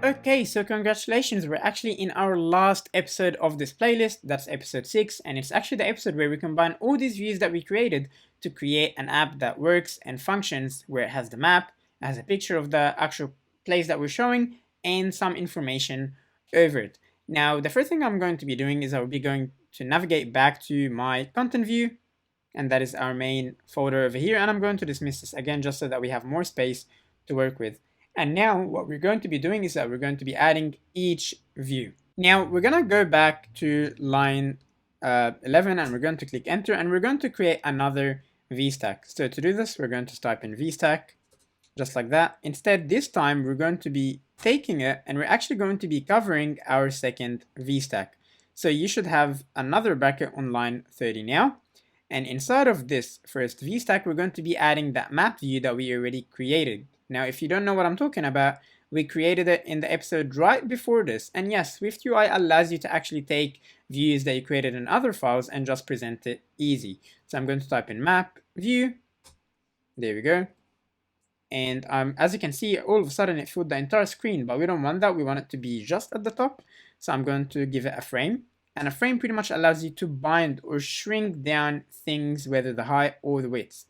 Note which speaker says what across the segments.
Speaker 1: Okay, so congratulations, we're actually in our last episode of this playlist. That's episode 6, and it's actually the episode where we combine all these views that we created to create an app that works and functions, where it has the map, it has a picture of the actual place that we're showing, and some information over it. Now, the first thing I'm going to be doing is I'll be going to navigate back to my content view, and that is our main folder over here, and I'm going to dismiss this again just so that we have more space to work with. And now what we're going to be doing is that we're going to be adding each view. Now we're going to go back to line 11 and we're going to click enter and we're going to create another VStack. So to do this, we're going to type in VStack just like that. Instead, this time we're going to be taking it and we're actually going to be covering our second VStack. So you should have another bracket on line 30 now. And inside of this first VStack, we're going to be adding that map view that we already created. Now, if you don't know what I'm talking about, we created it in the episode right before this. And yes, SwiftUI allows you to actually take views that you created in other files and just present it easy. So I'm going to type in map view. There we go. And as you can see, all of a sudden it filled the entire screen, but we don't want that. We want it to be just at the top. So I'm going to give it a frame. And a frame pretty much allows you to bind or shrink down things, whether the height or the width.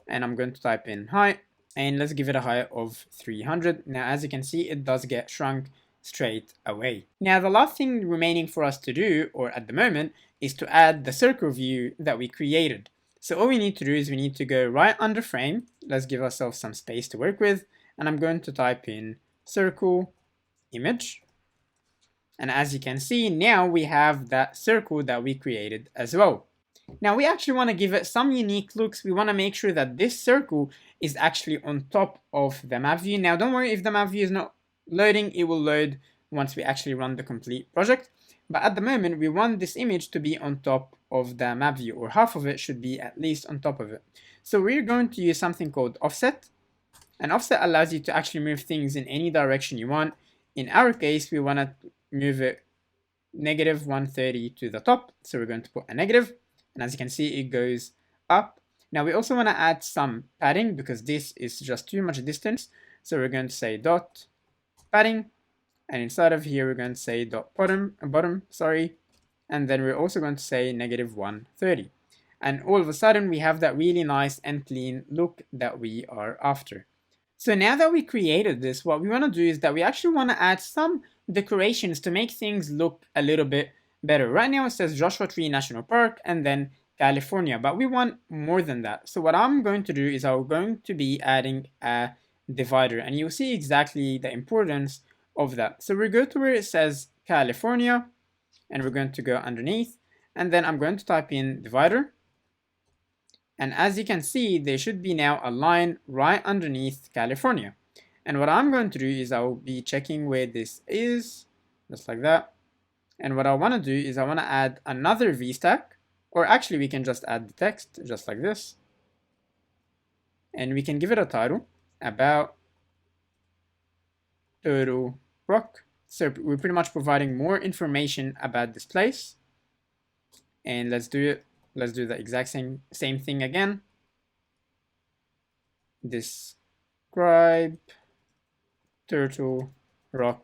Speaker 1: And I'm going to type in height. And let's give it a height of 300. Now, as you can see, it does get shrunk straight away. Now, the last thing remaining for us to do, or at the moment, is to add the circle view that we created. So all we need to do is we need to go right under frame. Let's give ourselves some space to work with. And I'm going to type in circle image. And as you can see, now we have that circle that we created as well. Now we actually want to give it some unique looks. We want to make sure that this circle is actually on top of the map view. Now don't worry if the map view is not loading, it will load once we actually run the complete project. But at the moment we want this image to be on top of the map view, or half of it should be at least on top of it. So we're going to use something called offset. And offset allows you to actually move things in any direction you want. In our case, we want to move it negative 130 to the top. So we're going to put a negative. And as you can see, it goes up. Now we also want to add some padding because this is just too much distance. So we're going to say dot padding. And inside of here, we're going to say dot bottom, and then we're also going to say negative 130. And all of a sudden, we have that really nice and clean look that we are after. So now that we created this, what we want to do is that we actually want to add some decorations to make things look a little bit better. Right now it says Joshua Tree National Park and then California, but we want more than that. So what I'm going to do is I'm going to be adding a divider, and you'll see exactly the importance of that. So we go to where it says California, and we're going to go underneath, and then I'm going to type in divider. And as you can see, there should be now a line right underneath California. And what I'm going to do is I'll be checking where this is, just like that. And what I want to do is I want to add another VStack, or actually we can just add the text just like this. And we can give it a title about Turtle Rock. So we're pretty much providing more information about this place. And let's do it. Let's do the exact same thing again. Describe Turtle Rock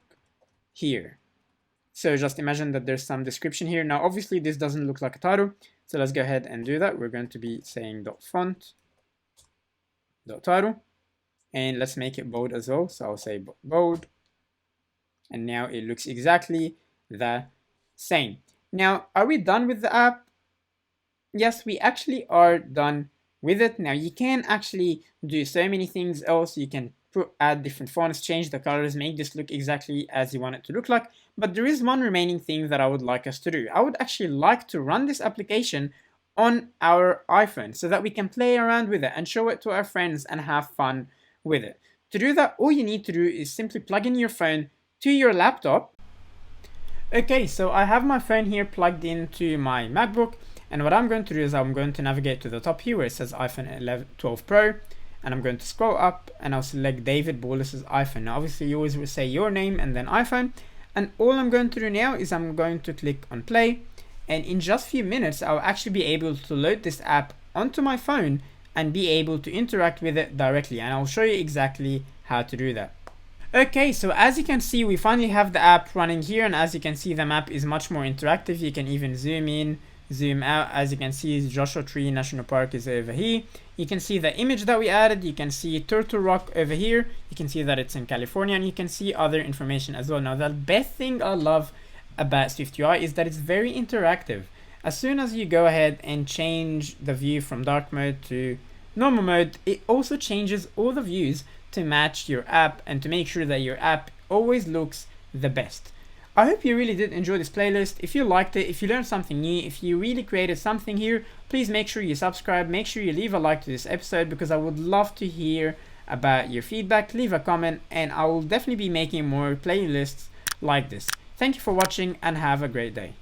Speaker 1: here. So just imagine that there's some description here. Now, obviously, this doesn't look like a title. So let's go ahead and do that. We're going to be saying .font, .title, and let's make it bold as well. So I'll say bold. And now it looks exactly the same. Now, are we done with the app? Yes, we actually are done with it. Now, you can actually do so many things else. You can add different fonts, change the colors, make this look exactly as you want it to look like. But there is one remaining thing that I would like us to do. I would actually like to run this application on our iPhone so that we can play around with it and show it to our friends and have fun with it. To do that, all you need to do is simply plug in your phone to your laptop. Okay, so I have my phone here plugged into my MacBook, and what I'm going to do is I'm going to navigate to the top here where it says iPhone 12 Pro. And I'm going to scroll up and I'll select David Borlas's iPhone. Now, obviously, you always will say your name and then iPhone. And all I'm going to do now is I'm going to click on play. And in just a few minutes, I'll actually be able to load this app onto my phone and be able to interact with it directly. And I'll show you exactly how to do that. Okay, so as you can see, we finally have the app running here, and as you can see, the map is much more interactive. You can even zoom in, zoom out. As you can see, Joshua Tree National Park is over here. You can see the image that we added. You can see Turtle Rock over here. You can see that it's in California, and you can see other information as well. Now, the best thing I love about SwiftUI is that it's very interactive. As soon as you go ahead and change the view from dark mode to normal mode, it also changes all the views to match your app and to make sure that your app always looks the best. I hope you really did enjoy this playlist. If you liked it, if you learned something new, if you really created something here, please make sure you subscribe, make sure you leave a like to this episode, because I would love to hear about your feedback. Leave a comment and I will definitely be making more playlists like this. Thank you for watching and have a great day.